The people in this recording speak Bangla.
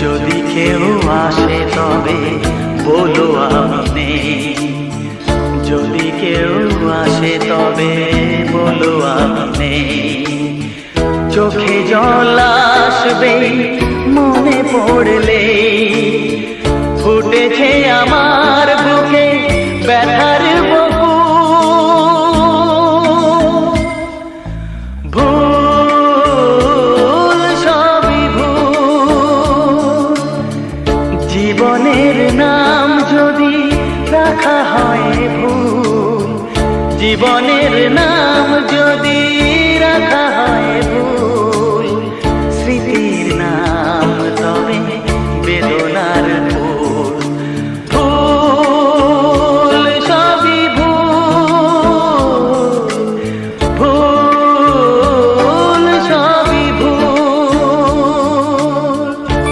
যদি কেউ আসে তবে বলো আমি নেই, যদি কেউ আসে তবে বলো আমি নেই। চোখে জল আসবে মনে পড়লে, ফুটেছে আমার বুকে ব্যথার বহু। ভুল সবই ভুল, জীবনের নাম যদি রাখা হয় ভুল, জীবনের নাম যদি